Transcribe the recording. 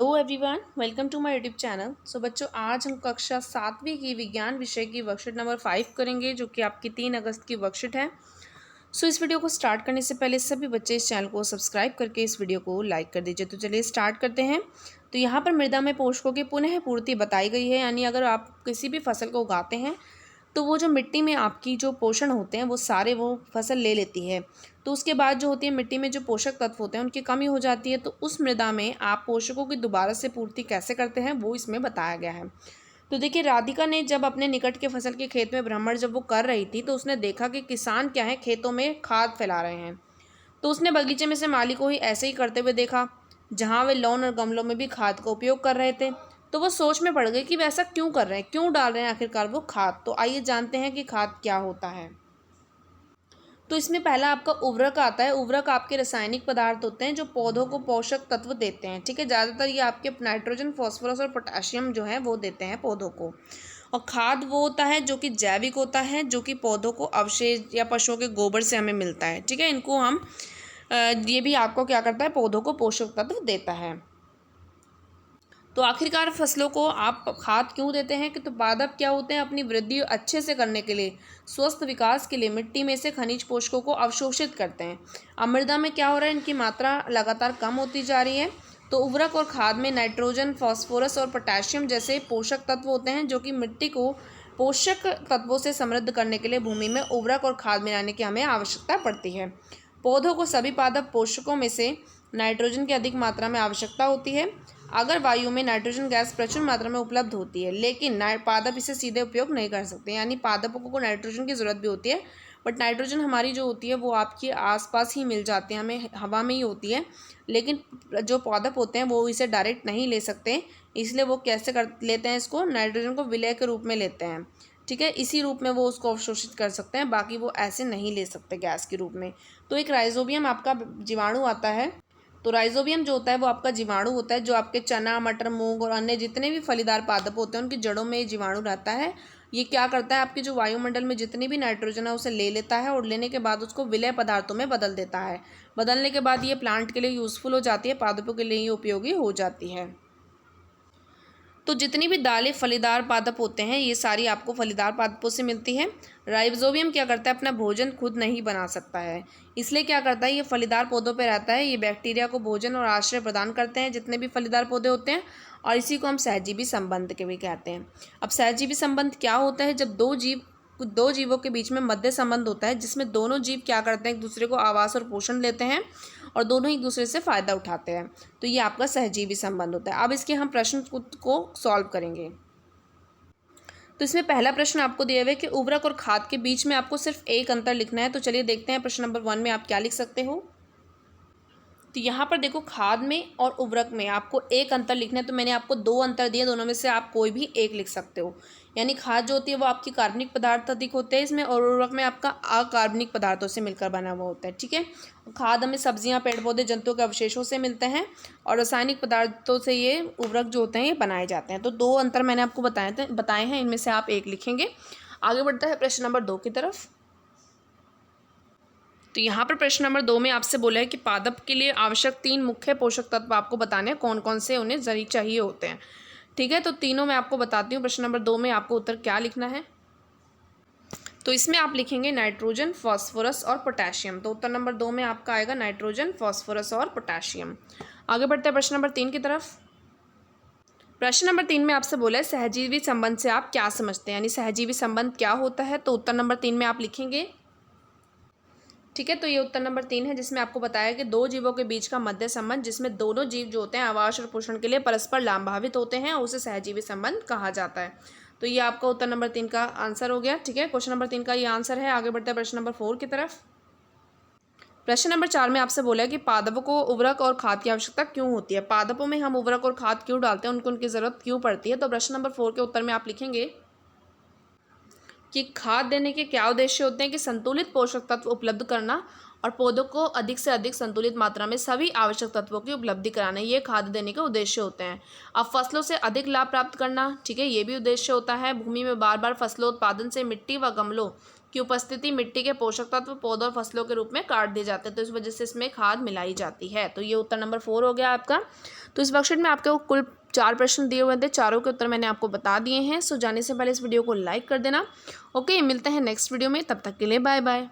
Everyone, welcome to my YouTube channel. So बच्चों, आज हम कक्षा 7वीं की विज्ञान विषय की वर्कशीट नंबर 5 करेंगे, जो कि आपकी 3 अगस्त की वर्कशीट है। सो इस वीडियो को स्टार्ट करने से पहले सभी बच्चे इस चैनल को सब्सक्राइब करके इस वीडियो को लाइक कर दीजिए। तो चलिए स्टार्ट करते हैं। तो यहाँ पर मृदा में पोषकों की पुनः पूर्ति बताई गई है, यानी अगर आप किसी भी फसल को उगाते हैं तो वो जो मिट्टी में आपकी जो पोषण होते हैं वो सारे वो फसल ले लेती है। तो उसके बाद जो होती है मिट्टी में जो पोषक तत्व होते हैं उनकी कमी हो जाती है। तो उस मृदा में आप पोषकों की दोबारा से पूर्ति कैसे करते हैं वो इसमें बताया गया है। तो देखिए, राधिका ने जब अपने निकट के फसल के खेत में भ्रमण जब वो कर रही थी तो उसने देखा कि किसान क्या है, खेतों में खाद फैला रहे हैं। तो उसने बगीचे में से माली को ही ऐसे ही करते हुए देखा, जहाँ वे लॉन और गमलों में भी खाद का उपयोग कर रहे थे। तो वो सोच में पड़ गई कि वे ऐसा क्यों कर रहे हैं, क्यों डाल रहे हैं आखिरकार वो खाद। तो आइए जानते हैं कि खाद क्या होता है। तो इसमें पहला आपका उर्वरक आता है। उर्वरक आपके रासायनिक पदार्थ होते हैं जो पौधों को पोषक तत्व देते हैं। ठीक है, ज़्यादातर ये आपके नाइट्रोजन, फॉस्फोरस और पोटेशियम जो है वो देते हैं पौधों को। और खाद वो होता है जो कि जैविक होता है, जो कि पौधों को अवशेष या पशुओं के गोबर से हमें मिलता है। ठीक है, इनको हम ये भी आपको क्या करता है, पौधों को पोषक तत्व देता है। तो आखिरकार फसलों को आप खाद क्यों देते हैं कि तो पादप क्या होते हैं, अपनी वृद्धि अच्छे से करने के लिए, स्वस्थ विकास के लिए मिट्टी में से खनिज पोषकों को अवशोषित करते हैं। अब मृदा में क्या हो रहा है, इनकी मात्रा लगातार कम होती जा रही है। तो उर्वरक और खाद में नाइट्रोजन, फॉस्फोरस और पोटेशियम जैसे पोषक तत्व होते हैं जो कि मिट्टी को पोषक तत्वों से समृद्ध करने के लिए भूमि में उर्वरक और खाद मिलाने की हमें आवश्यकता पड़ती है। पौधों को सभी पादप पोषकों में से नाइट्रोजन की अधिक मात्रा में आवश्यकता होती है। अगर वायु में नाइट्रोजन गैस प्रचुर मात्रा में उपलब्ध होती है, लेकिन पादप इसे सीधे उपयोग नहीं कर सकते, यानी पादपों को नाइट्रोजन की ज़रूरत भी होती है, बट नाइट्रोजन हमारी जो होती है वो आपके आसपास ही मिल जाती है, हमें हवा में ही होती है। लेकिन जो पादप होते हैं वो इसे डायरेक्ट नहीं ले सकते, इसलिए वो कैसे कर लेते हैं, इसको नाइट्रोजन को विलय के रूप में लेते हैं। ठीक है, इसी रूप में वो उसको अवशोषित कर सकते हैं, बाकी वो ऐसे नहीं ले सकते गैस के रूप में। तो एक राइजोबियम आपका जीवाणु आता है। तो राइजोबियम जो होता है वो आपका जीवाणु होता है, जो आपके चना, मटर, मूंग और अन्य जितने भी फलीदार पादप होते हैं उनकी जड़ों में ये जीवाणु रहता है। ये क्या करता है, आपके जो वायुमंडल में जितनी भी नाइट्रोजन है उसे ले लेता है और लेने के बाद उसको विलय पदार्थों में बदल देता है। बदलने के बाद ये प्लांट के लिए यूज़फुल हो जाती है, पादपों के लिए ये उपयोगी हो जाती है। तो जितनी भी दालें फलीदार पादप होते हैं ये सारी आपको फलीदार पादपों से मिलती है। राइजोबियम क्या करता है, अपना भोजन खुद नहीं बना सकता है, इसलिए क्या करता है, ये फलीदार पौधों पर रहता है। ये बैक्टीरिया को भोजन और आश्रय प्रदान करते हैं, जितने भी फलीदार पौधे होते हैं, और इसी को हम सहजीवी संबंध के भी कहते हैं। अब सहजीवी संबंध क्या होता है, जब दो जीवों के बीच में मध्य संबंध होता है, जिसमें दोनों जीव क्या करते हैं, एक दूसरे को आवास और पोषण देते हैं और दोनों एक दूसरे से फ़ायदा उठाते हैं। तो ये आपका सहजीवी संबंध होता है। अब इसके हम प्रश्न को सॉल्व करेंगे। तो इसमें पहला प्रश्न आपको दिया हुआ है कि उर्वरक और खाद के बीच में आपको सिर्फ एक अंतर लिखना है। तो चलिए देखते हैं प्रश्न नंबर 1 में आप क्या लिख सकते हो। तो यहाँ पर देखो, खाद में और उर्वरक में आपको एक अंतर लिखना है। तो मैंने आपको 2 अंतर दिए, दोनों में से आप कोई भी एक लिख सकते हो। यानी खाद जो होती है वो आपकी कार्बनिक पदार्थ अधिक होते हैं इसमें, और उर्वरक में आपका अकार्बनिक पदार्थों से मिलकर बना हुआ होता है। ठीक है, खाद हमें सब्जियां, पेड़ पौधे, जंतुओं के अवशेषों से मिलते हैं, और रासायनिक पदार्थों से ये उर्वरक जो होते हैं ये बनाए जाते हैं। तो 2 अंतर मैंने आपको बताए हैं, इनमें से आप एक लिखेंगे। आगे बढ़ता है प्रश्न नंबर 2 की तरफ। तो यहाँ पर प्रश्न नंबर 2 में आपसे बोला है कि पादप के लिए आवश्यक 3 मुख्य पोषक तत्व आपको बताने हैं, कौन कौन से उन्हें जरूर चाहिए होते हैं। ठीक है, तो तीनों मैं आपको बताती हूँ। प्रश्न नंबर 2 में आपको उत्तर क्या लिखना है। तो इसमें आप लिखेंगे नाइट्रोजन, फॉस्फोरस और पोटेशियम। तो उत्तर नंबर 2 में आपका आएगा नाइट्रोजन, फॉस्फोरस और पोटेशियम। आगे बढ़ते हैं प्रश्न नंबर 3 की तरफ। प्रश्न नंबर 3 में आपसे बोला है सहजीवी संबंध से आप क्या समझते हैं, यानी सहजीवी संबंध क्या होता है। तो उत्तर नंबर 3 में आप लिखेंगे। ठीक है, तो ये उत्तर नंबर 3 है, जिसमें आपको बताया कि दो जीवों के बीच का मध्य संबंध, जिसमें दोनों जीव जो होते हैं आवास और पोषण के लिए परस्पर लाभान्वित होते हैं, उसे सहजीवी संबंध कहा जाता है। तो ये आपका उत्तर नंबर 3 का आंसर हो गया। ठीक है, क्वेश्चन नंबर 3 का ये आंसर है। आगे बढ़ते हैं प्रश्न नंबर 4 की तरफ। प्रश्न नंबर 4 में आपसे बोला है कि पादपों को उर्वरक और खाद की आवश्यकता क्यों होती है। पादपों में हम उर्वरक और खाद क्यों डालते हैं, उनको उनकी ज़रूरत क्यों पड़ती है। तो प्रश्न नंबर 4 के उत्तर में आप लिखेंगे कि खाद देने के क्या उद्देश्य होते हैं, कि संतुलित पोषक तत्व उपलब्ध करना और पौधों को अधिक से अधिक संतुलित मात्रा में सभी आवश्यक तत्वों की उपलब्धि कराना, ये खाद देने के उद्देश्य होते हैं। अब फसलों से अधिक लाभ प्राप्त करना, ठीक है, ये भी उद्देश्य होता है। भूमि में बार बार फसलों उत्पादन से मिट्टी व गमलों की उपस्थिति मिट्टी के पोषक तत्व पौधों और फसलों के रूप में काट दिए जाते हैं, तो इस वजह से इसमें खाद मिलाई जाती है। तो ये उत्तर नंबर 4 हो गया आपका। तो इस वर्कशीट में आपके कुल 4 प्रश्न दिए हुए थे, चारों के उत्तर मैंने आपको बता दिए हैं। सो जाने से पहले इस वीडियो को लाइक कर देना। ओके, मिलते हैं नेक्स्ट वीडियो में, तब तक के लिए बाय बाय।